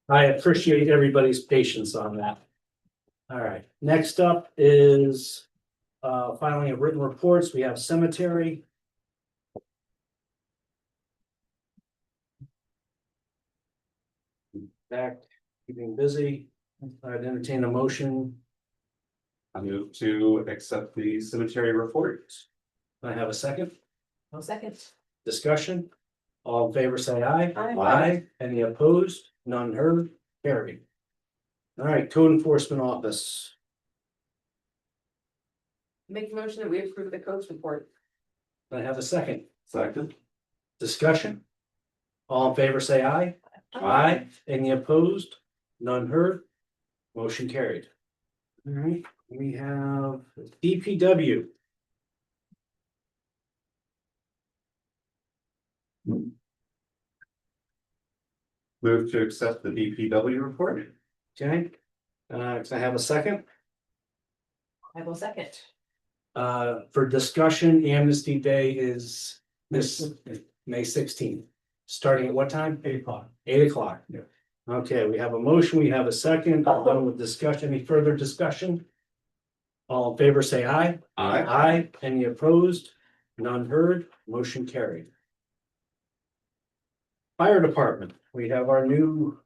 I appreciate everybody's patience on that. All right, next up is filing of written reports. We have cemetery. Back, keeping busy. I'd entertain a motion. I move to accept the cemetery report. I have a second. No second. Discussion. All in favor, say aye. Aye. Any opposed? None heard. Carried. All right, code enforcement office. Make a motion that we approve the coach report. I have a second. Second. Discussion. All in favor, say aye. Aye. Any opposed? None heard. Motion carried. All right, we have DPW. Move to accept the DPW report. Okay, can I have a second? I will second. For discussion, Amnesty Day is this May 16th. Starting at what time? 8 o'clock. 8 o'clock. Yeah. Okay, we have a motion, we have a second, all done with discussion, any further discussion? All in favor, say aye. Aye. Aye, any opposed? None heard, motion carried. Fire department, we have our new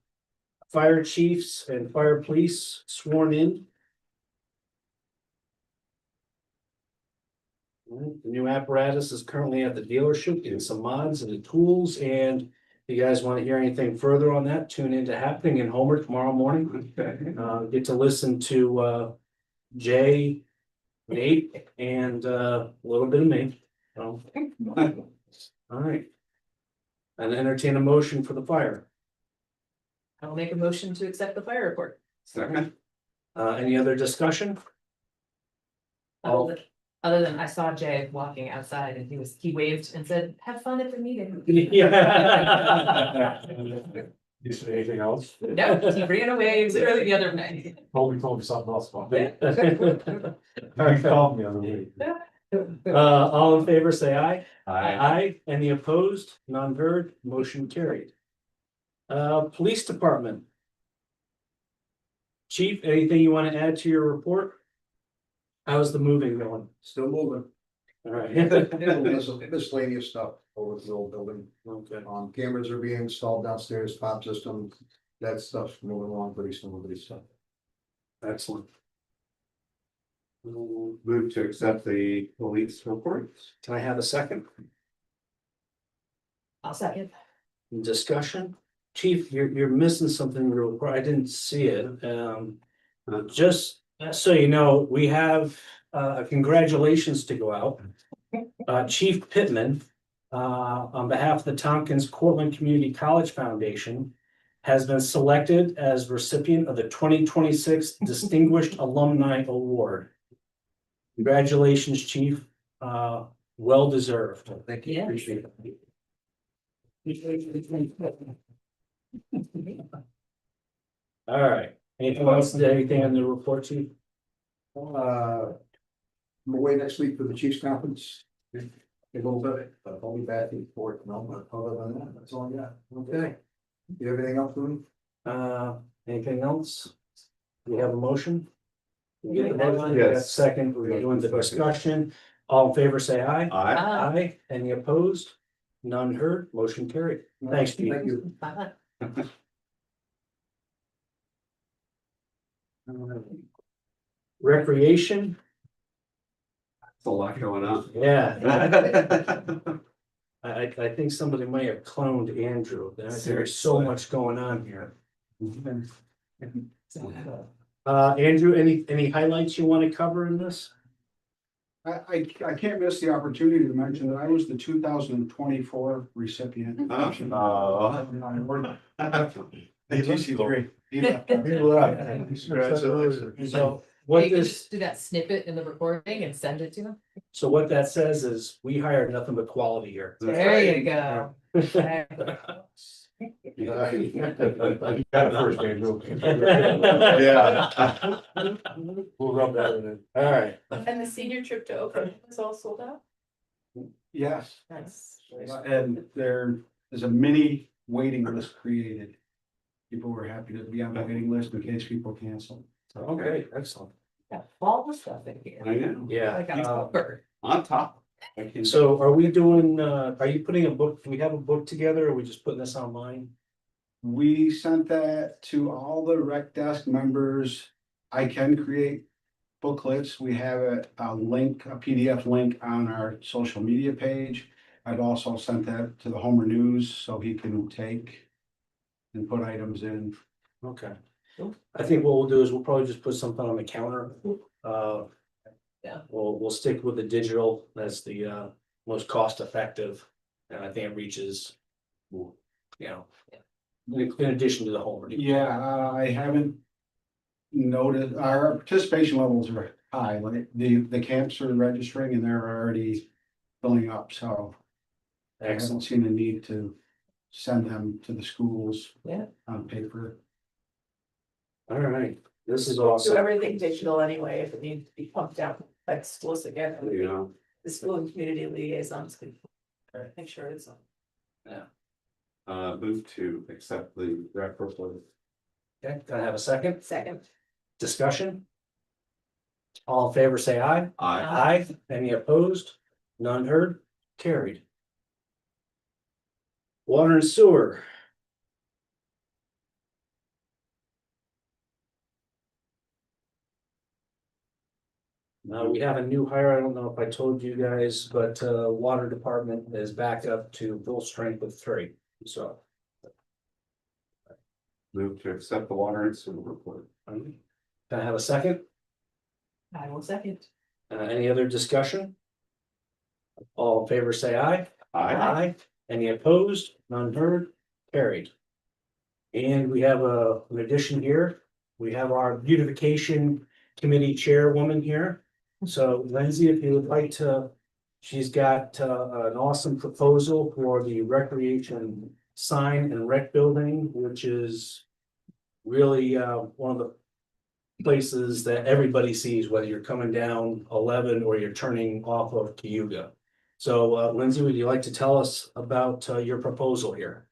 fire chiefs and fire police sworn in. All right, the new apparatus is currently at the dealership, getting some mods and the tools, and if you guys want to hear anything further on that, tune into Happening in Homer tomorrow morning. Okay. Get to listen to Jay, Nate, and a little bit of me. So, all right. And entertain a motion for the fire. I will make a motion to accept the fire report. Second. Any other discussion? Oh. Other than I saw Jay walking outside and he waved and said, "Have fun at the meeting." Yeah. You say anything else? No, he ran away literally the other night. Told me something else about it. All He called me the other week. all in favor, say aye. Aye. Aye. Any opposed? None heard, motion carried. Police department. Chief, anything you want to add to your report? How's the moving going? Still moving. All right. Miscellaneous stuff over the old building. Okay. Cameras are being installed downstairs, pop system, that stuff's moving along pretty smoothly, so. Excellent. Move to accept the police report. Can I have a second? I'll second. Discussion? Chief, you're missing something real quick. I didn't see it. Just so you know, we have congratulations to go out. Chief Pittman, on behalf of the Tompkins Cortland Community College Foundation, has been selected as recipient of the 2026 Distinguished Alumni Award. Congratulations, Chief. Well deserved. Thank you. Appreciate it. All right. Anything else? Anything on the report, Chief? I'm away next week for the Chiefs Conference. A little bit, but I'll be back in Fort. No, but other than that, that's all I got. Okay. You have anything else for me? Anything else? Do we have a motion? Yeah. Yes. Second, we're doing the discussion. All in favor, say aye. Aye. Aye. Any opposed? None heard, motion carried. Thanks, Chief. Thank you. Bye. Recreation, It's a lot going on. yeah. I think somebody may have cloned Andrew. There's so Seriously. much going on here. Andrew, any highlights you want to cover in this? I can't miss the opportunity to mention that I was the 2024 recipient. Oh. Yeah. Congratulations. So what You can this, just do that snippet in the recording and send it to them. so what that says is we hire nothing but quality here. There you go. There. Got it first, Andrew. Yeah. We'll rub that in. All right. And the senior trip to Oakland is all sold out? Yes, Nice. and there is a mini waiting list created. People were happy to be on the waiting list in case people cancel. Okay, excellent. Got all the stuff in here. I know, Yeah. Like a bird. on top. I can- So are we doing, are you putting a book, do we have a book together or are we just putting this online? We sent that to all the rec desk members. I can create booklets. We have a link, a PDF link on our social media page. I've also sent that to the Homer News so he can take and put items in. Okay. I think what we'll do is we'll probably just put something on the counter. Yeah. We'll stick with the digital. That's the most cost effective. And I think it reaches, you know, in addition to the home. Yeah, I haven't noted, our participation levels are high, like the camps are registering and they're already filling up, so. I haven't Excellent. seen a need to send them to the schools. Yeah. On paper. All right, this is Do awesome. everything digital anyway, if it needs to be pumped out, like schools again, You know, the school and community liaisons could. Make sure it's on. move to accept the rec report. Okay, can I have a second Second, discussion? All in favor, say aye. I, Aye. Any opposed? None heard? Carried. Water and sewer. Now we have a new hire. I don't know if I told you guys, but water department is back up to full strength with 3. So move to accept the water and sewer report. can I have a second? I will second. Any other discussion? All in favor, say aye. I, Any opposed? None heard? Carried. And we have an addition here. We have our beautification committee chairwoman here. So Lindsay, if you would like to, she's got an awesome proposal for the recreation sign and rec building, which is really one of the places that everybody sees, whether you're coming down 11 or you're turning off of Cayuga. So Lindsay, would you like to tell us about your proposal here?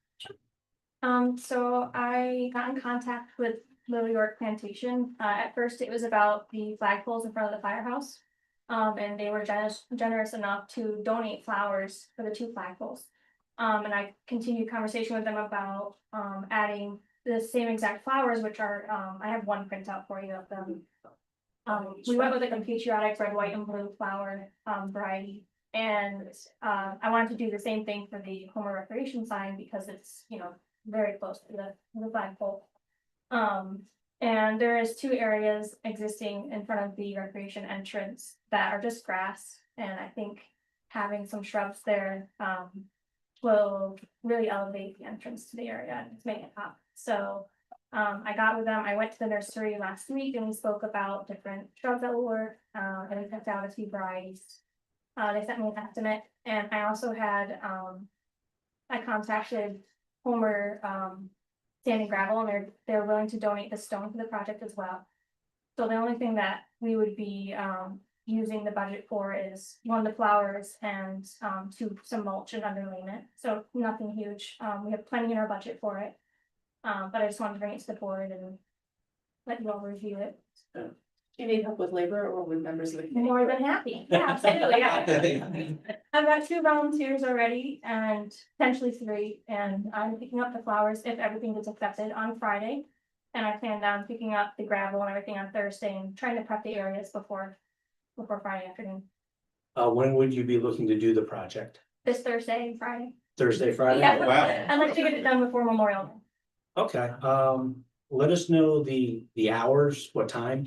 So I got in contact with Little York Plantation. At first it was about the flagpoles in front of the firehouse. And they were generous enough to donate flowers for the 2 flagpoles. And I continued conversation with them about adding the same exact flowers, which are, I have one printout for you of them. We went with like a patriotic red, white, and blue flower variety. And I wanted to do the same thing for the Homer Recreation sign because it's, you know, very close to the flagpole. And there is 2 areas existing in front of the recreation entrance that are just grass. And I think having some shrubs there will really elevate the entrance to the area and make it pop. So I got with them, I went to the nursery last week and we spoke about different shrubs that will work, and we picked out a few varieties. They sent me an estimate, and I also had, I contacted Homer, Sand and Gravel, and they're willing to donate the stone for the project as well. So the only thing that we would be, using the budget for is 1, the flowers, and 2, some mulch and underlayment. So nothing huge. We have plenty in our budget for it. But I just wanted to bring it to the board and let you all review it. Do you need help with labor or with members of the committee? More than happy. Yeah, absolutely. Yeah. I've got 2 volunteers already and potentially 3, and I'm picking up the flowers if everything gets accepted on Friday. And I planned on picking up the gravel and everything on Thursday and trying to prep the areas before Friday afternoon. When would you be looking to do the project? This Thursday and Friday. Thursday, Friday? Yeah. Wow. I'd like to get it done before Memorial Day. Okay, let us know the hours, what time,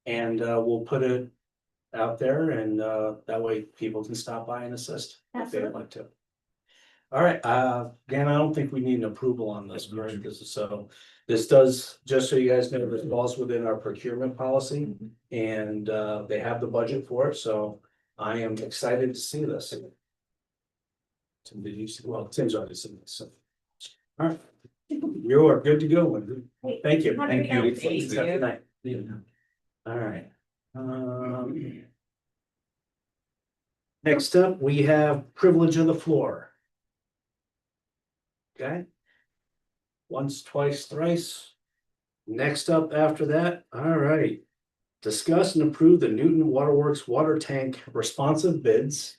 and we'll put it out there and that way people can stop by and assist if they would like to. All right, Dan, I don't think we need an approval on this, right? This is so, this does, just so you guys know, this falls within our procurement policy. And they have the budget for it, so I am excited to see this. Tim, did you see, well, Tim's already seen this, so. All right, you are good to go, Wendy. Thank you. Have a good night. Thank you. Good night. All right. Next up, we have privilege of the floor. Okay. Once, twice, thrice. Next up after that, all right. Discuss and approve the Newton Waterworks water tank responsive bids.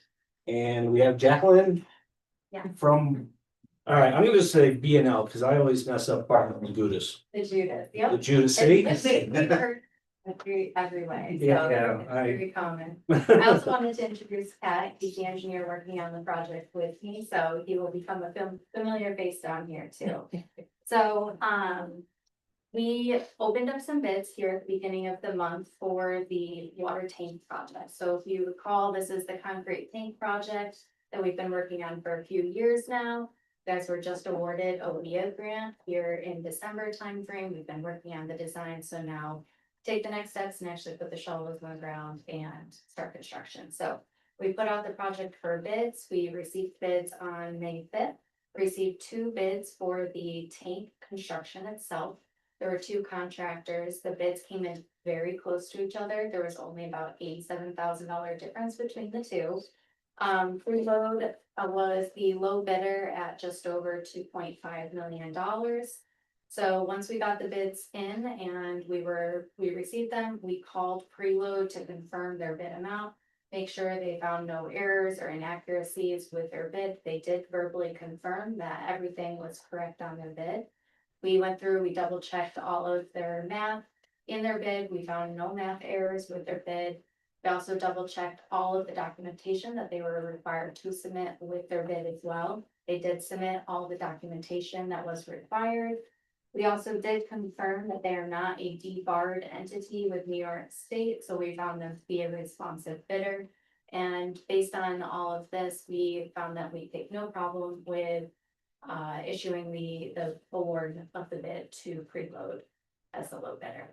And we have Jacqueline. Yeah. From, all right, I'm gonna just say B and L because I always mess up part of the Judas. The Judas, The yep. Judas City. We've heard every way, so Yeah, it's I- very common. I also wanted to introduce Pat, he's the engineer working on the project with me, so he will become a familiar face down here too. So, we opened up some bids here at the beginning of the month for the water tank project. So if you recall, this is the concrete tank project that we've been working on for a few years now. You guys were just awarded a WIA grant here in December timeframe. We've been working on the design, so now take the next steps and actually put the shovels on the ground and start construction. So we put out the project for bids. We received bids on May 5th. Received 2 bids for the tank construction itself. There were 2 contractors. The bids came in very close to each other. There was only about $87,000 difference between the 2. Preload was the low bidder at just over $2.5 million. So once we got the bids in and we received them, we called Preload to confirm their bid amount. Make sure they found no errors or inaccuracies with their bid. They did verbally confirm that everything was correct on their bid. We went through, we double checked all of their math in their bid. We found no math errors with their bid. We also double checked all of the documentation that they were required to submit with their bid as well. They did submit all the documentation that was required. We also did confirm that they are not a debarred entity with New York State, so we found them to be a responsive bidder. And based on all of this, we found that we take no problem with issuing the award of the bid to Preload as the low bidder.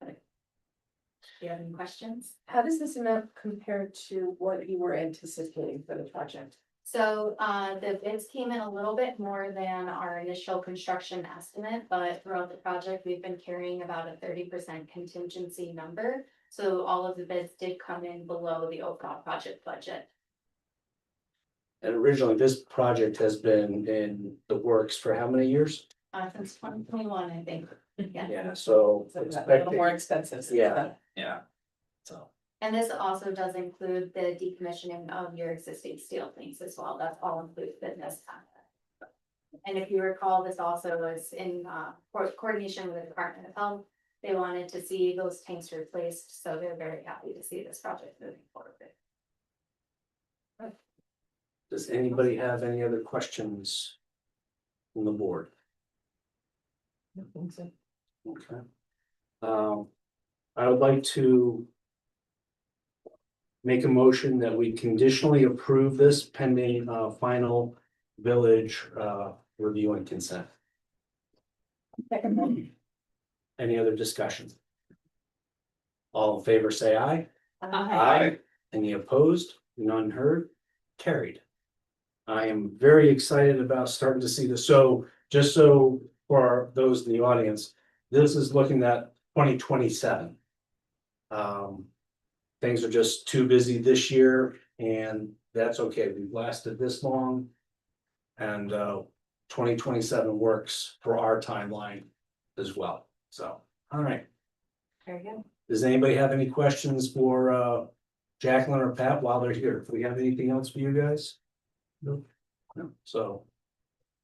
Do you have any questions? How does this amount compare to what you were anticipating for the project? So the bids came in a little bit more than our initial construction estimate, but throughout the project, we've been carrying about a 30% contingency number. So all of the bids did come in below the overall project budget. And originally, this project has been in the works for how many years? Since 2021, I think. Yeah. Yeah, so. So it's a little more expecting- expensive. since Yeah. then. Yeah. So, And this also does include the decommissioning of your existing steel tanks as well. That's all included in this contract. And if you recall, this also was in coordination with the Department of Health. They wanted to see those tanks replaced, so they're very happy to see this project moving forward. does anybody have any other questions from the board? I think so. Okay. I would like to make a motion that we conditionally approve this pending final village review and consent. Any other discussion? All in favor, say aye. Aye. Any opposed? None heard? Carried. I am very excited about starting to see this. So just so for those in the audience, this is looking at 2027. Things are just too busy this year and that's okay. We've lasted this long. And 2027 works for our timeline as well. So, all right. Very good. Does anybody have any questions for Jacqueline or Pat while they're here? If we have anything else for you guys? No. No. So.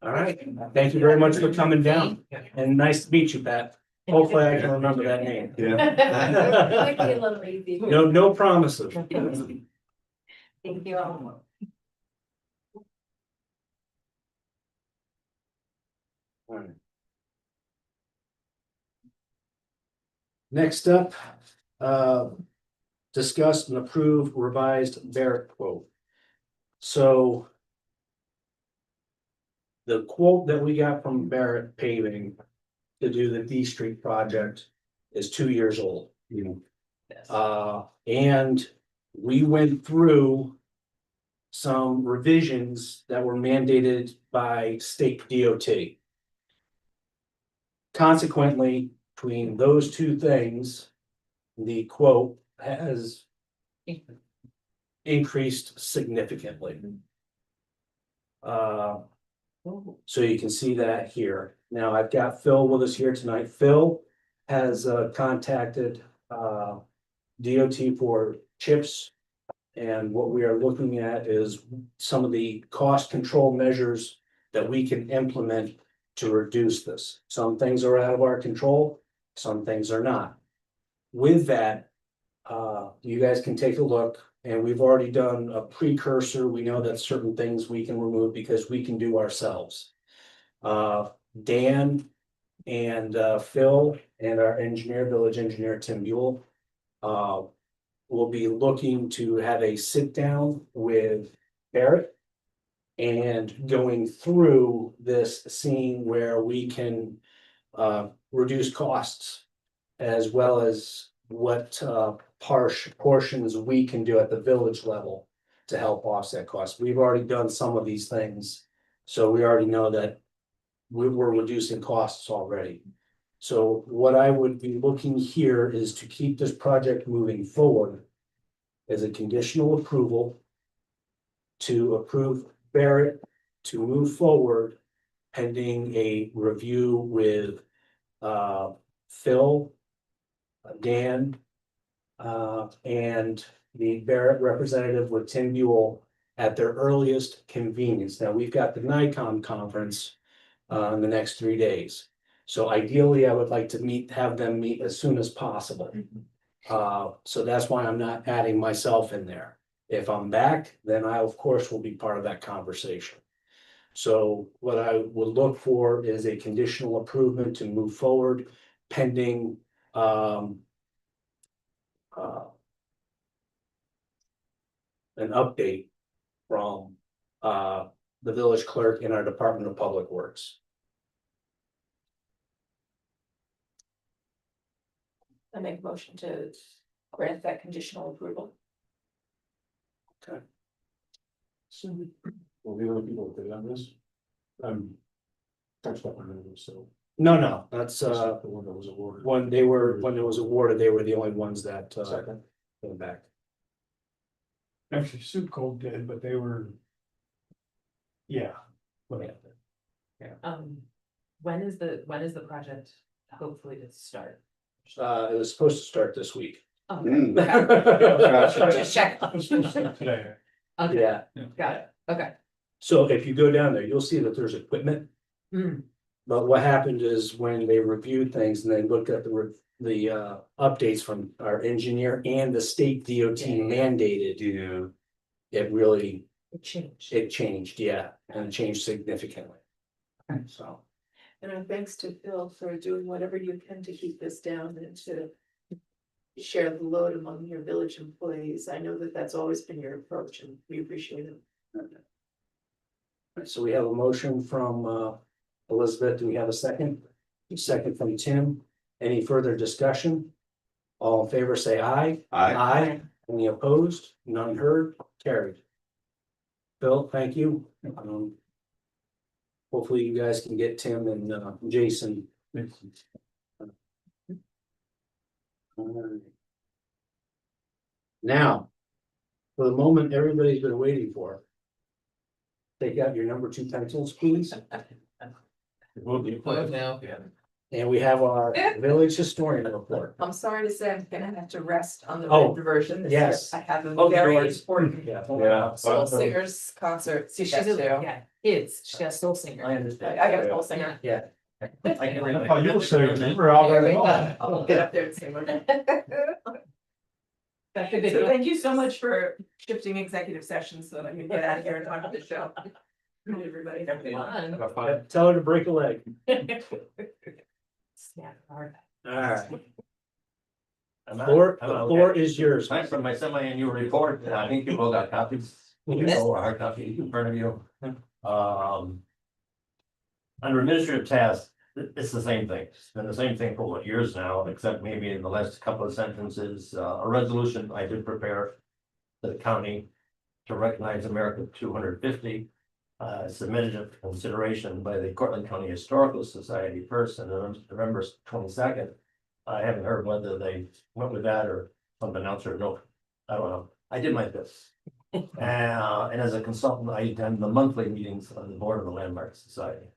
All right, thank you very much for coming down and nice to meet you, Pat. Hopefully I can remember that name. Might be a little easy. No promises. Thank you all. All right. Next up, discuss and approve revised Barrett quote. So the quote that we got from Barrett Paving to do the D Street project is 2 years old. Yes. And we went through some revisions that were mandated by state DOT. Consequently, between those two things, the quote has increased significantly. So you can see that here. Now I've got Phil with us here tonight. Phil has contacted DOT for chips. And what we are looking at is some of the cost control measures that we can implement to reduce this. Some things are out of our control, some things are not. With that, you guys can take a look, and we've already done a precursor. We know that certain things we can remove because we can do ourselves. Dan and Phil and our engineer, village engineer, Tim Buell, will be looking to have a sit down with Barrett and going through this scene where we can reduce costs as well as what portions we can do at the village level to help offset costs. We've already done some of these things, so we already know that we're reducing costs already. So what I would be looking here is to keep this project moving forward as a conditional approval to approve Barrett to move forward pending a review with Phil, Dan, and the Barrett representative with Tim Buell at their earliest convenience. Now, we've got the NICOM conference in the next 3 days. So ideally, I would like to have them meet as soon as possible. So that's why I'm not adding myself in there. If I'm back, then I, of course, will be part of that conversation. So what I would look for is a conditional approval to move forward pending an update from the village clerk in our Department of Public Works. I make a motion to grant that conditional approval. So, well, the other people that did on this. Touched up on it, so. No, that's The one that was awarded. when it was awarded, they were the only ones that Second. came back. Actually, Soup Cold did, but they were. Yeah. When is the project hopefully to start? It was supposed to start this week. Oh, Mm. okay. Just check. Today. Okay, Yeah, got it, okay. so if you go down there, you'll see that there's equipment. Hmm. But what happened is when they reviewed things and they looked at the updates from our engineer and the state DOT Yeah. mandated, Yeah. it really, It changed. it changed, yeah, and it changed significantly. So, And our thanks to Phil for doing whatever you can to keep this down and to share the load among your village employees. I know that that's always been your approach and we appreciate it. so we have a motion from Elizabeth. Do we have a second? Second from Tim. Any further discussion? All in favor, say aye. Aye. Any opposed? None heard, carried. Bill, thank you. Hopefully you guys can get Tim and Jason. Alright. Now, for the moment everybody's been waiting for. Take out your number 2 pencils, please. now. And we have our village historian report. I'm sorry to say I'm gonna have to rest on the Oh, red version this year. yes. I have a Oh, very yours. important Yeah. soul singers concert. See, to she's get to. yeah, kids, she's got a soul singer. understand. I got a soul singer. Yeah. Oh, you were saying, we're all There we right. go. I'll get up there and sing with it. That's a good So deal. thank you so much for shifting executive sessions so that I can get out of here and talk to the show. Good, everybody. Fun. Tell her to break a leg. Snap hard. Alright. The floor is yours. Thanks for my semi-annual report. I think you all got copies. You know, a hard copy in front of you. Under administrative tasks, it's the same thing. It's been the same thing for what, years now, except maybe in the last couple of sentences, a resolution I did prepare to the county to recognize America 250. Submitted it for consideration by the Cortland County Historical Society first, and then November 22nd. I haven't heard whether they went with that or something else or no, I don't know. I did my best. And as a consultant, I attend the monthly meetings of the Board of the Landmark Society.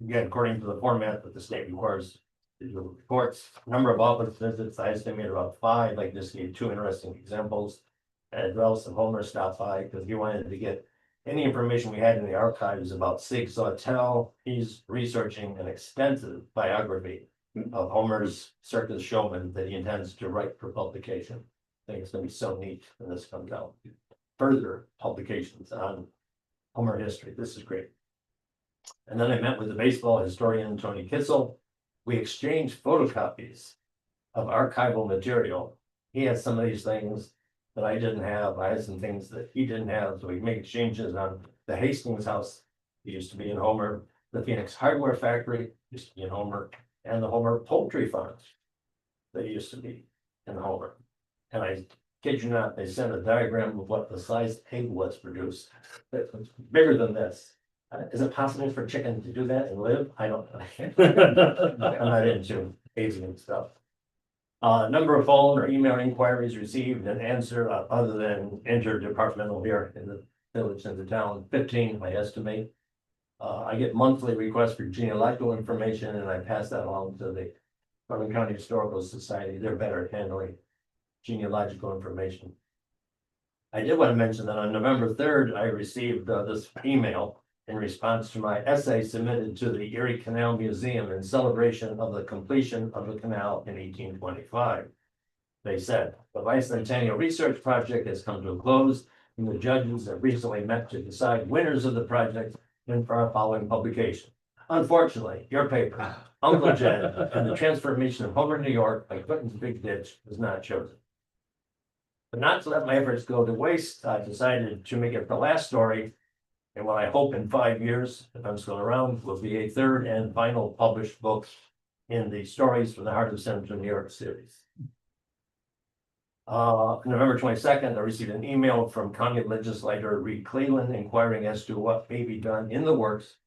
Again, according to the format that the state requires, to do reports, number of office visits, I estimate about 5. I just need 2 interesting examples. As well as Homer stopped by because he wanted to get any information we had in the archives about Sig Sautel. He's researching an extensive biography of Homer's circus showman that he intends to write for publication. I think it's gonna be so neat when this comes out. Further publications on Homer history. This is great. And then I met with the baseball historian, Tony Kissel. We exchanged photocopies of archival material. He has some of these things that I didn't have. I had some things that he didn't have, so we made exchanges on the Hastings house. It used to be in Homer, the Phoenix Hardware Factory used to be in Homer, and the Homer Poultry Farms that used to be in Homer. And I kid you not, they sent a diagram of what the size egg was produced. It was bigger than this. Is it possible for chicken to do that and live? I don't know. I'm not into Asian stuff. Number of phone or email inquiries received and answered other than interdepartmental here in the village and the town, 15, I estimate. I get monthly requests for genealogical information and I pass that along to the Cortland County Historical Society. They're better at handling genealogical information. I did want to mention that on November 3rd, I received this email in response to my essay submitted to the Erie Canal Museum in celebration of the completion of the canal in 1825. They said, the bicentennial research project has come to a close, and the judges have recently met to decide winners of the project and for our following publication. Unfortunately, your paper, Uncle Jed, and the Transformation of Homer, New York by Clinton's Big Ditch was not chosen. But not to let my efforts go to waste, I decided to make it the last story. And what I hope in 5 years, if I'm still around, will be a 3rd and final published book in the Stories from the Heart of Central New York series. November 22nd, I received an email from County Legislator Reed Cleveland inquiring as to what may be done in the works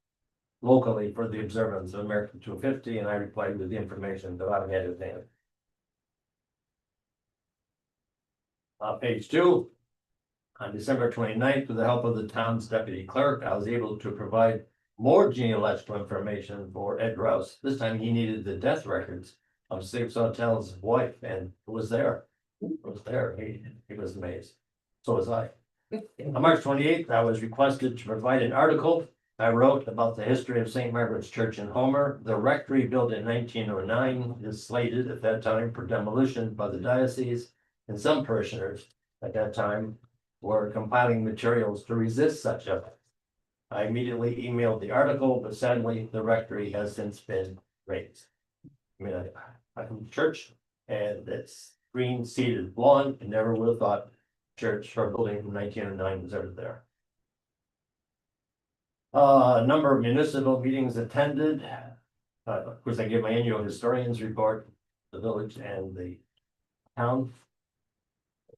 locally for the observance of America 250, and I replied with the information that I had at hand. Page 2. On December 29th, with the help of the town's deputy clerk, I was able to provide more genealogical information for Ed Rouse. This time he needed the death records of Sig Sautel's wife, and it was there. It was there. He was amazed. So was I. On March 28th, I was requested to provide an article I wrote about the history of St. Margaret's Church in Homer. The rectory, built in 1909, is slated at that time for demolition by the diocese, and some parishioners at that time were compiling materials to resist such efforts. I immediately emailed the article, but sadly, the rectory has since been razed. I mean, I come to church and it's green seated lawn, and never would have thought church or building from 1909 was ever there. A number of municipal meetings attended. Of course, I gave my annual historian's report, the village and the town.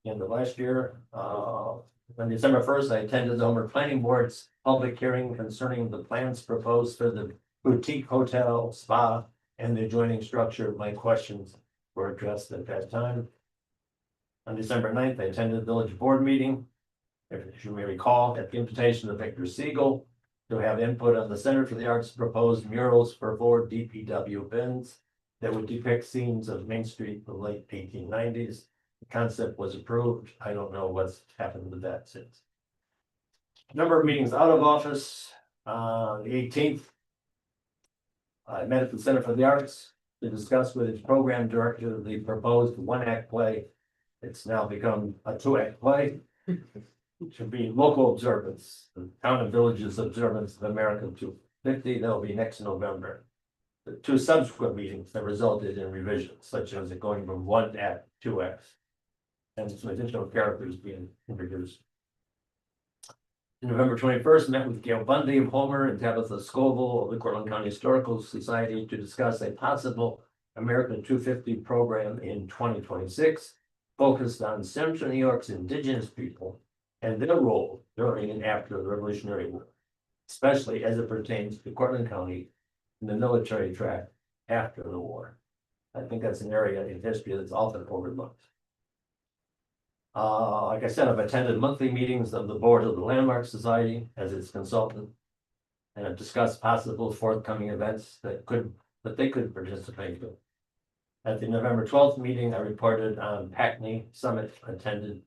End of last year, on December 1st, I attended the Homer Planning Board's public hearing concerning the plans proposed for the boutique hotel, spa, and the adjoining structure. My questions were addressed at that time. On December 9th, I attended the village board meeting, if you may recall, at the invitation of Victor Siegel to have input on the Center for the Arts proposed murals for 4 DPW bins that would depict scenes of Main Street in the late 1890s. The concept was approved. I don't know what's happened with that since. Number of meetings out of office. The 18th, I met at the Center for the Arts to discuss with its program director the proposed 1-act play. It's now become a 2-act play. It should be local observance, the town and villages observance of America 250. That'll be next November. The 2 subsequent meetings that resulted in revisions, such as it going from 1 act to 2 acts, and some additional characters being introduced. November 21st, met with Gail Bundy of Homer and Tabitha Scoville of the Cortland County Historical Society to discuss a possible American 250 program in 2026, focused on Central New York's indigenous people and their role during and after the Revolutionary War, especially as it pertains to Cortland County and the military track after the war. I think that's an area in history that's often overlooked. Like I said, I've attended monthly meetings of the board of the Landmark Society as its consultant. And have discussed possible forthcoming events that they could participate in. At the November 12th meeting, I reported on Hackney Summit attended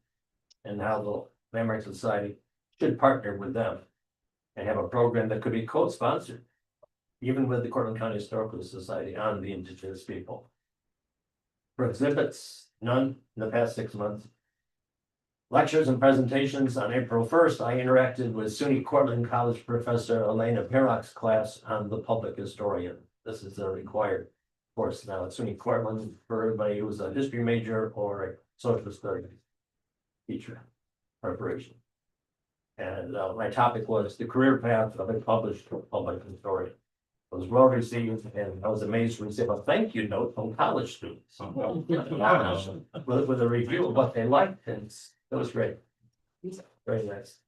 and how the Landmark Society should partner with them and have a program that could be co-sponsored, even with the Cortland County Historical Society on the indigenous people. For exhibits, none in the past 6 months. Lectures and presentations. On April 1st, I interacted with SUNY Cortland College professor Elena Perrock's class on the public historian. This is a required course now at SUNY Cortland for everybody who's a history major or a social studies teacher preparation. And my topic was the career path of a published public historian. It was well received, and I was amazed to receive a thank you note from college students. With a review of what they liked, and it was great. Very nice.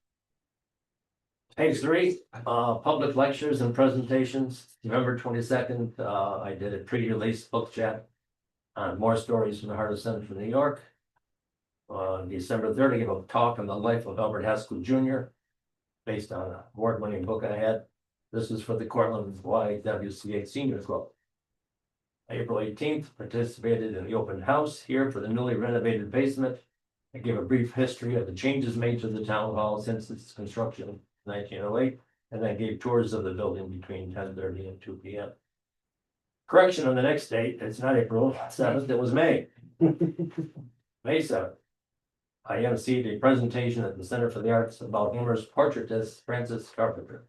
Page 3, public lectures and presentations. November 22nd, I did a pre-release book chat on more stories from the heart of Central New York. On December 3rd, I gave a talk on the life of Albert Haskell Jr. based on an award-winning book I had. This is for the Cortland YWCA Senior Club. April 18th, participated in the open house here for the newly renovated basement. I gave a brief history of the changes made to the town hall since its construction in 1908, and then gave tours of the building between 10:30 and 2 p.m. Correction on the next date, it's not April 7th, it was May. May 7th. I emceed a presentation at the Center for the Arts about Homer's portraitist Francis Carpenter.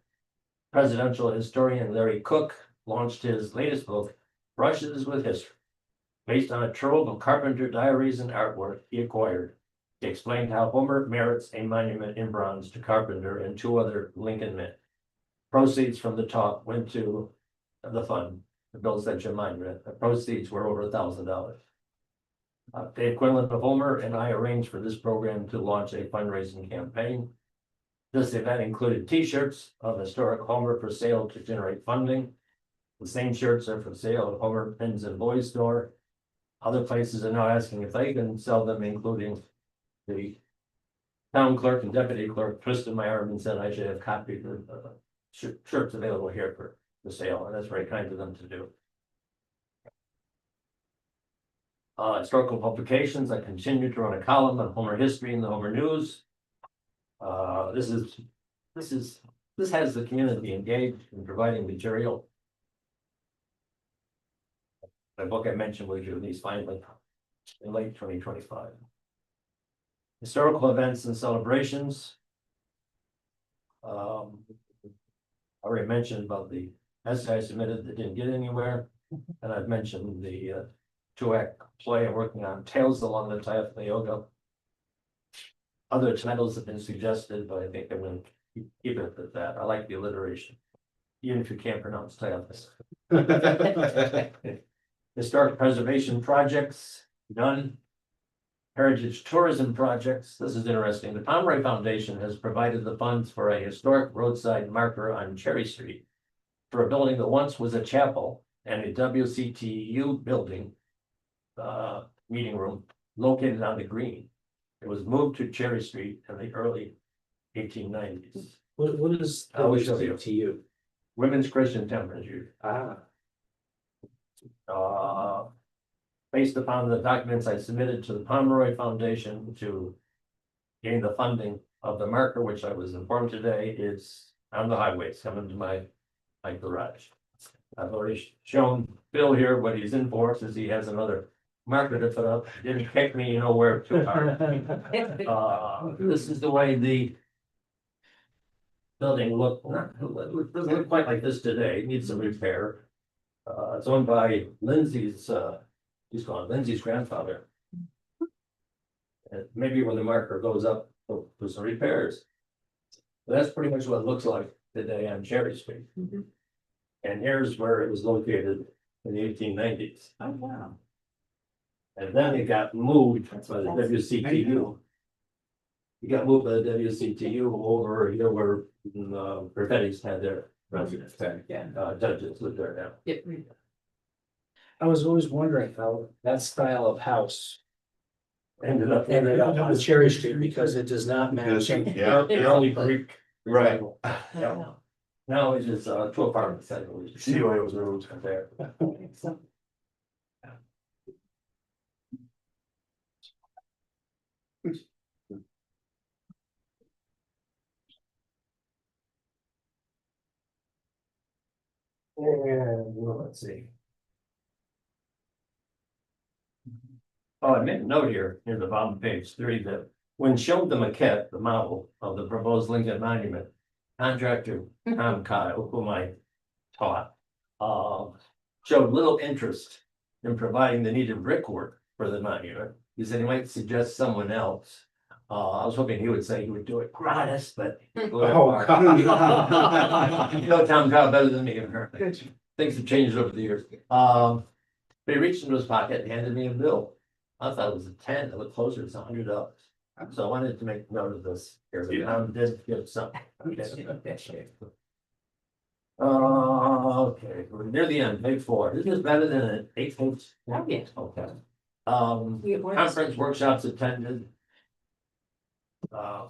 Presidential historian Larry Cook launched his latest book, Brushes with History, based on a trove of Carpenter diaries and artwork he acquired. He explained how Homer merits a monument in bronze to Carpenter and 2 other Lincoln men. Proceeds from the talk went to the fund, the Bill Century Monument. The proceeds were over $1,000. Dave Quinlan of Homer and I arranged for this program to launch a fundraising campaign. This event included T-shirts of historic Homer for sale to generate funding. The same shirts are for sale at Homer Pins and Boys store. Other places are now asking if they can sell them, including the town clerk and deputy clerk twisted my arm and said I should have copies of shirts available here for sale, and that's very kind of them to do. Historical publications. I continue to run a column on Homer history in the Homer News. This has the community engaged in providing material. The book I mentioned was released finally in late 2025. Historical events and celebrations. I already mentioned about the essay I submitted that didn't get anywhere, and I've mentioned the 2-act play I'm working on, Tales Along the Tioga. Other titles have been suggested, but I think I'm going to keep it at that. I like the alliteration, even if you can't pronounce titles. Historic preservation projects, done. Heritage tourism projects. This is interesting. The Pomeroy Foundation has provided the funds for a historic roadside marker on Cherry Street for a building that once was a chapel and a WCTU building, meeting room located on the green. It was moved to Cherry Street in the early 1890s. What is I will show you. WCTU? Women's Christian Temperance Youth. Based upon the documents I submitted to the Pomeroy Foundation to gain the funding of the marker, which I was informed today is on the highways coming to my garage. I've already shown Bill here what he's in for, since he has another marker to put up. Didn't pick me, where to are. This is the way the building looked. Doesn't look quite like this today. It needs some repair. It's owned by Lindsay's, he's called Lindsay's grandfather. And maybe when the marker goes up, we'll do some repairs. That's pretty much what it looks like today on Cherry Street. Mhm. And here's where it was located in the 1890s. Oh, wow. And then it got moved by the That's- WCTU. It got moved by the WCTU over here where Perfetti's had their residence. Yeah. Judges live there now. Yep. I was always wondering how that style of house Ended up. ended up on Cherry Street because it does not match. Yeah. The early Greek. Right. Yeah. Now it's just two apartments. I believe. See why it was moved. There. And well, let's see. Oh, I made a note here, near the bottom of page 3, that when shown the maquette, the model of the proposed Lincoln Monument, contractor Tom Kyle, whom I taught, showed little interest in providing the needed brickwork for the monument. He said he might suggest someone else. I was hoping he would say he would do it gratis, but. Oh, God. You know Tom Kyle better than me, apparently. Things have changed over the years. But he reached into his pocket and handed me a bill. I thought it was a 10, it looked closer, it's $100. So I wanted to make note of this here, the town did give some. Okay, we're near the end, page 4. This is better than an 8-page. Oh, yeah. Okay. We have words. Conference workshops attended. I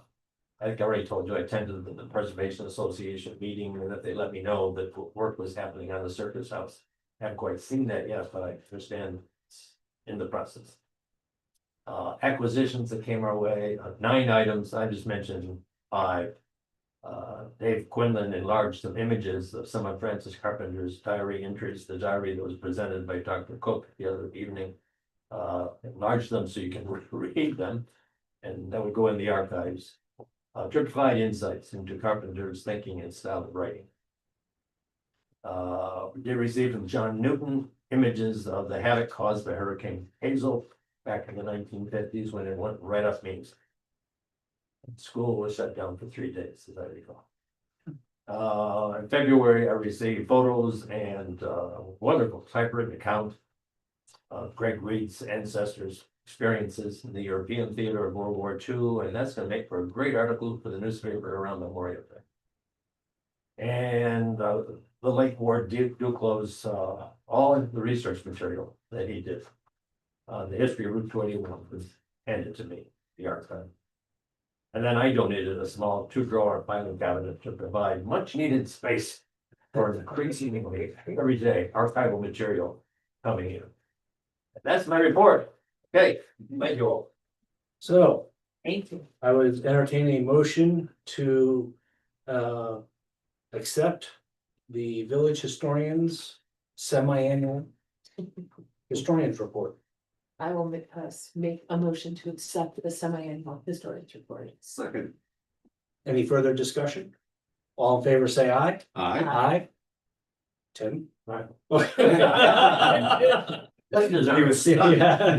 think I already told you I attended the Preservation Association meeting and that they let me know that work was happening on the circus house. Haven't quite seen that yet, but I understand it's in the process. Acquisitions that came our way, 9 items, I just mentioned 5. Dave Quinlan enlarged some images of some of Francis Carpenter's diary entries, the diary that was presented by Dr. Cook the other evening. Enlarged them so you can read them, and that would go in the archives. To provide insights into Carpenter's thinking and style of writing. We did receive from John Newton images of the havoc caused by Hurricane Hazel back in the 1950s when it went right up Main Street. School was shut down for 3 days, as I recall. In February, I received photos and wonderful typewritten account of Greg Reed's ancestors' experiences in the European theater of World War II, and that's going to make for a great article for the newspaper around Memorial Day. And the late Ward Duclos, all of the research material that he did. The history of Route 21 was handed to me, the archive. And then I donated a small 2-drawer filing cabinet to provide much needed space for increasingly every day archival material coming in. And that's my report. Okay, thank you all. So Thank you. I would entertain a motion to accept the village historians semi-annual historians report. I will make a motion to accept the semi-annual historians report. Second. Any further discussion? All in favor, say aye. Aye. Aye. Tim? Aye. He was saying, yeah.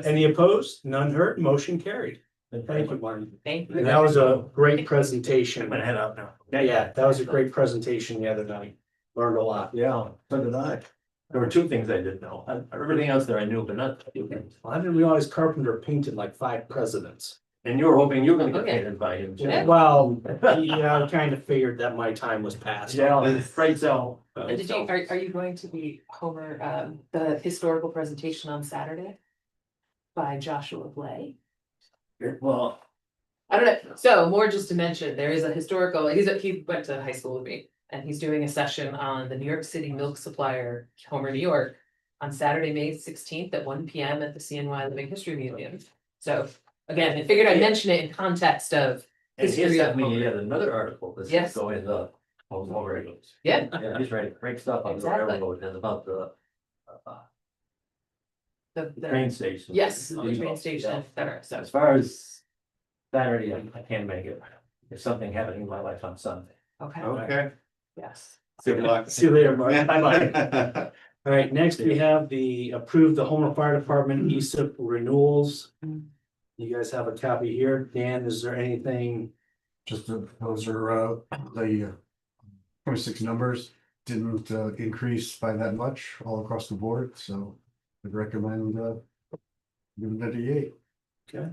Any opposed? None heard, motion carried. Thank you, Martin. Thank And you. that was a great I'm presentation. gonna head out now. Yeah, that was a great presentation the other night. Learned a lot. Yeah, so did I. There were 2 things I didn't know. Everything else there I knew, but not 2 things. I didn't realize Carpenter painted like 5 presidents. And you were hoping you were gonna get Okay. painted by him. too. Yeah. Well, yeah, I kind of figured that my time was past. Yeah, right, so. Did you, are you going to be Homer, the historical presentation on Saturday? By Joshua Blay? Well, I don't know, so more just to mention, there is a historical, he went to high school with me. And he's doing a session on the New York City milk supplier, Homer, New York. On Saturday, May 16th at 1 PM at the CNY Living History Museum. So again, I figured I'd mention it in context of. and he History sent of me Homer. yet another article that's Yes. going in the railroads. Yeah. Yeah, he's writing great stuff on the Exactly. railroad and about the The train station. yes, on the train station, et cetera, so. As far as Saturday, I can't make it. There's something happening in my life on Sunday. Okay, Okay. yes. Good luck. See you later, Mark. Bye-bye. All right, next we have the approved the Homer Fire Department ESIP renewals. You guys have a copy here. Dan, is there anything Just those are the 26 numbers didn't increase by that much all across the board, so I'd recommend giving it a 8. Okay.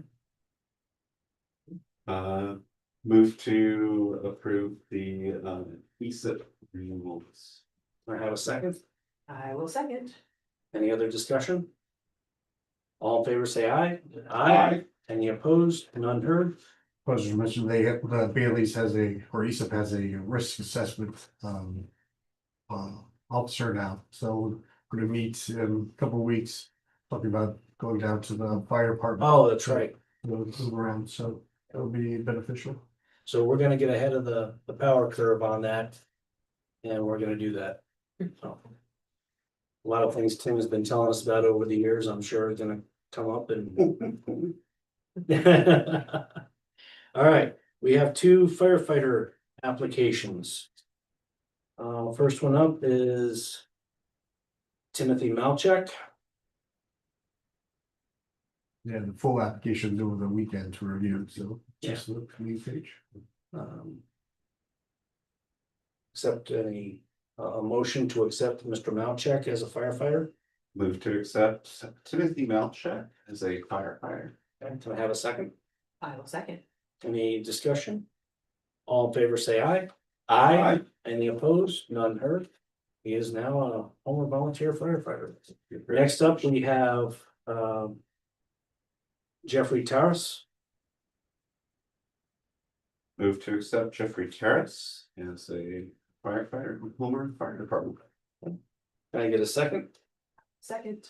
Move to approve the ESIP renewals. I have a second. I will second. Any other discussion? All in favor, say aye. Aye. Any opposed? None heard? As you mentioned, the Bailey's has or ESIP has a risk assessment officer now, so we're gonna meet in a couple of weeks, talking about going down to the fire department. Oh, that's right. Move around, so it'll be beneficial. So we're gonna get ahead of the power curve on that. And we're gonna do that. So, a lot of things Tim has been telling us about over the years, I'm sure are gonna come up and. All right, we have 2 firefighter applications. First one up is Timothy Malchek. Yeah, the full application over the weekend to review, so just the clean page. Accept a motion to accept Mr. Malchek as a firefighter. Move to accept Timothy Melchek as a firefighter. Okay, can I have a second? I will second. Any discussion? All in favor, say aye. Aye. Any opposed? None heard. He is now a Homer volunteer firefighter. Next up, we have Jeffrey Terrace. Move to accept Jeffrey Terrace as a firefighter with Homer Fire Department. Can I get a second? Second.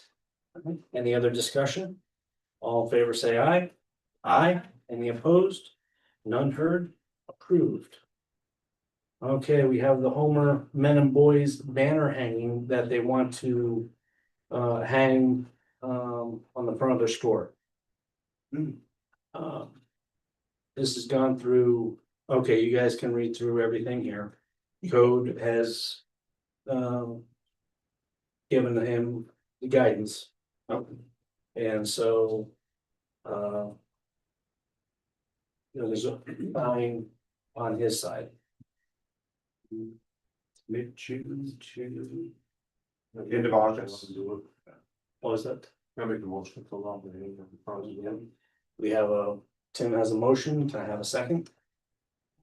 Any other discussion? All in favor, say aye. Aye. Any opposed? None heard. Approved. Okay, we have the Homer Men and Boys banner hanging that they want to hang on the front of their store. This has gone through, okay, you guys can read through everything here. Code has given him the guidance. And so there's a line on his side. Mid-June to end of August. What was that? I make the motion to allow the project. We have Tim has a motion. Can I have a second?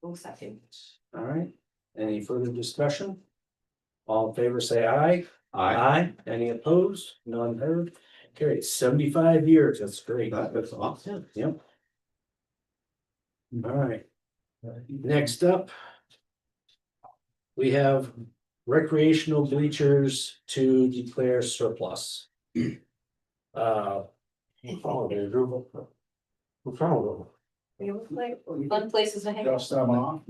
Will second. All right. Any further discussion? All in favor, say aye. Aye. Any opposed? None heard. Carried 75 years. That's great. That's awesome. Yep. All right. Next up. We have recreational bleachers to declare surplus. You look like fun places to hang out. Dust them off.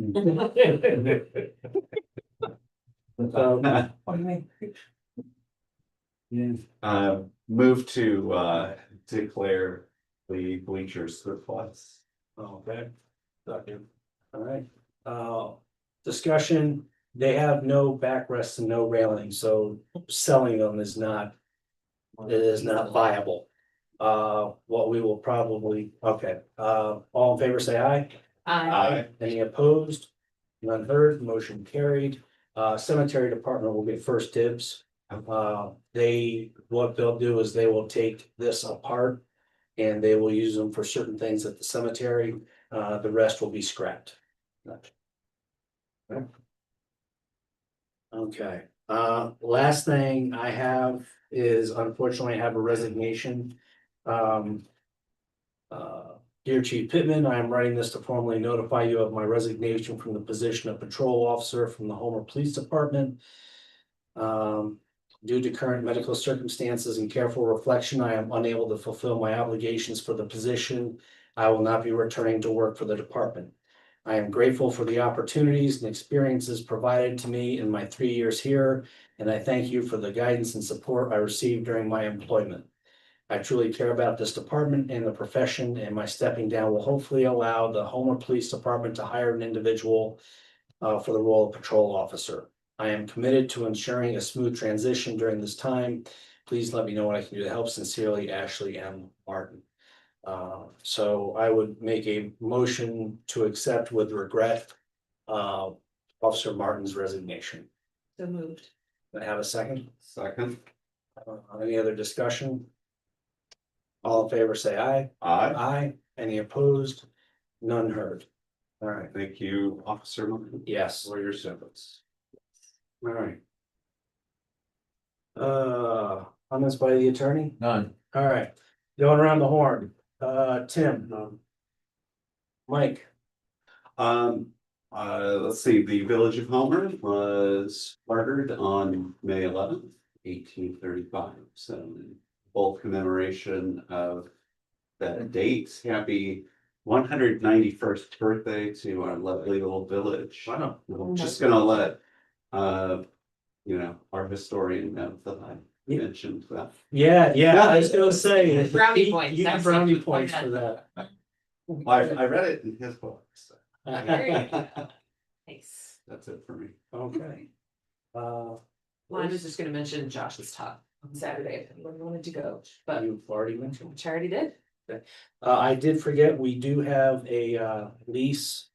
Move to declare the bleachers surplus. Okay. Second. All right, discussion, they have no backrests and no railing, so selling them is not. It is not viable. What we will probably, okay, all in favor, say aye. I Any opposed? None heard, motion carried. Cemetery department will get first dibs. What they'll do is they will take this apart. And they will use them for certain things at the cemetery, the rest will be scrapped. Okay, last thing I have is unfortunately I have a resignation. Dear Chief Pittman, I am writing this to formally notify you of my resignation from the position of patrol officer from the Homer Police Department. Due to current medical circumstances and careful reflection, I am unable to fulfill my obligations for the position. I will not be returning to work for the department. I am grateful for the opportunities and experiences provided to me in my 3 years here, and I thank you for the guidance and support I received during my employment. I truly care about this department and the profession, and my stepping down will hopefully allow the Homer Police Department to hire an individual for the role of patrol officer. I am committed to ensuring a smooth transition during this time. Please let me know what I can do to help. Sincerely, Ashley M. Martin. So I would make a motion to accept with regret. Officer Martin's resignation. So moved. Do I have a second? Second. Any other discussion? All in favor, say aye. Aye. Aye. Any opposed? None heard. All right, Thank you, Officer Martin, yes, for your service. all right. Comments by the attorney? None. All right, going around the horn, Tim. Mike, Let's see, the Village of Homer was murdered on May 11th, 1835. So in full commemoration of that date, happy 191st birthday to our lovely little village. Wow. I'm just gonna let, our historian know that I mentioned that. yeah, I was gonna say. Brownie points. You get brownie points for that. I read it in his book, so Nice. that's it for me. Okay. Well, I was just gonna mention Josh's talk on Saturday, if anyone wanted to go, but You've already mentioned. which I already did. I did forget, we do have a lease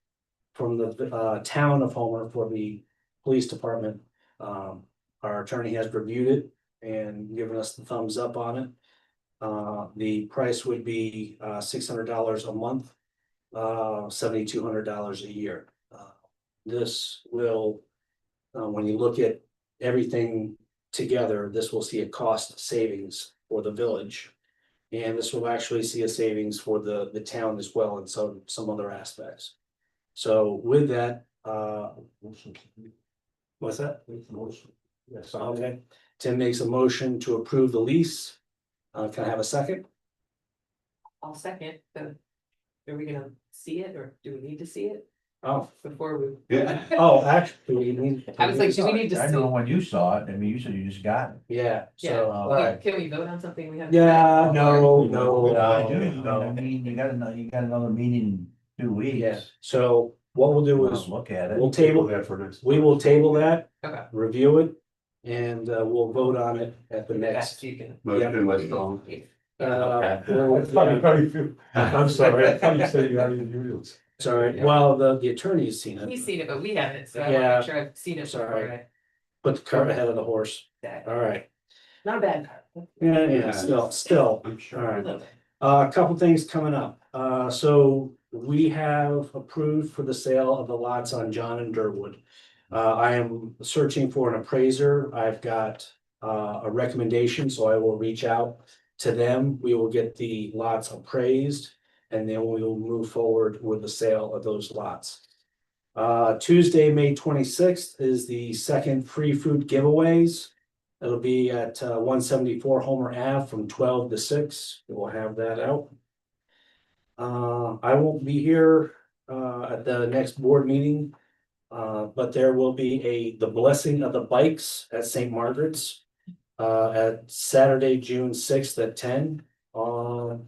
from the town of Homer for the police department. Our attorney has reviewed it and given us the thumbs up on it. The price would be $600 a month, $7,200 a year. This will, when you look at everything together, this will see a cost savings for the village. And this will actually see a savings for the town as well in some other aspects. So with that, what's that? Yes. Okay, Tim makes a motion to approve the lease. Can I have a second? I'll second, but are we gonna see it or do we need to see it Oh, before we? Yeah. oh, actually, we need. I was like, do we need to I know see? when you saw it, I mean, you said you just got it. Yeah, Yeah, so, all right. can we vote on something we have? Yeah, no, Yeah, I do, no. I mean, you got another meeting in 2 weeks. Yeah, so what we'll do Well, is, look at it. we'll table, that for next. we will table that, Okay. review it, and we'll vote on it at the Back next. so you can. Motion withdrawn. I'm sorry, I thought you said you already reviewed it. Sorry, well, the attorney's seen it, He's seen it, but we haven't, so I wanna Yeah. make sure I've seen it before Sorry. I. put the cart ahead of the horse, that. all right. Not a bad car. Yeah, still, I'm all sure. right. A couple things coming up. So we have approved for the sale of the lots on John and Durwood. I am searching for an appraiser. I've got a recommendation, so I will reach out to them. We will get the lots appraised, and then we will move forward with the sale of those lots. Tuesday, May 26th is the second free food giveaways. It'll be at 174 Homer Ave from 12 to 6. We'll have that out. I won't be here at the next board meeting. But there will be the blessing of the bikes at St. Margaret's at Saturday, June 6th at 10 on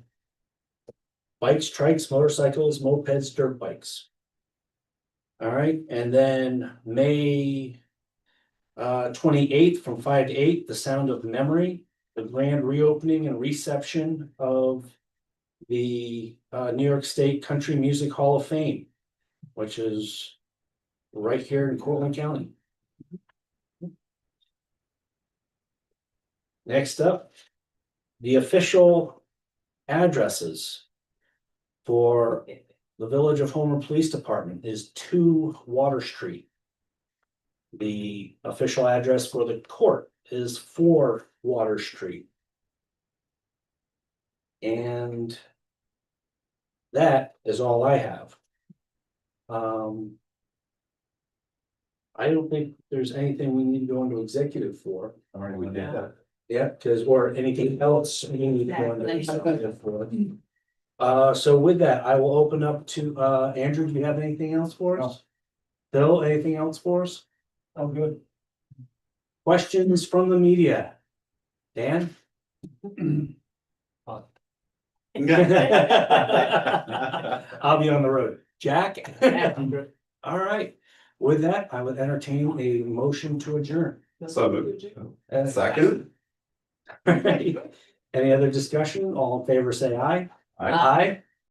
bikes, trikes, motorcycles, mopeds, dirt bikes. All right, and then May 28th from 5 to 8, the Sound of Memory, the grand reopening and reception of the New York State Country Music Hall of Fame, which is right here in Cortland County. Next up, the official addresses for the Village of Homer Police Department is 2 Water Street. The official address for the court is 4 Water Street. And that is all I have. I don't think there's anything we need to go into executive for. All right, We did that. Yeah, because, or anything else we need to go into executive for. So with that, I will open up to, Andrew, do you have anything else for us? Bill, anything else for us? Oh, good. Questions from the media? Dan? I'll be on the road. Jack? All right. With that, I would entertain a motion to adjourn. So moved. Second. Any other discussion? All in favor, say aye. Aye.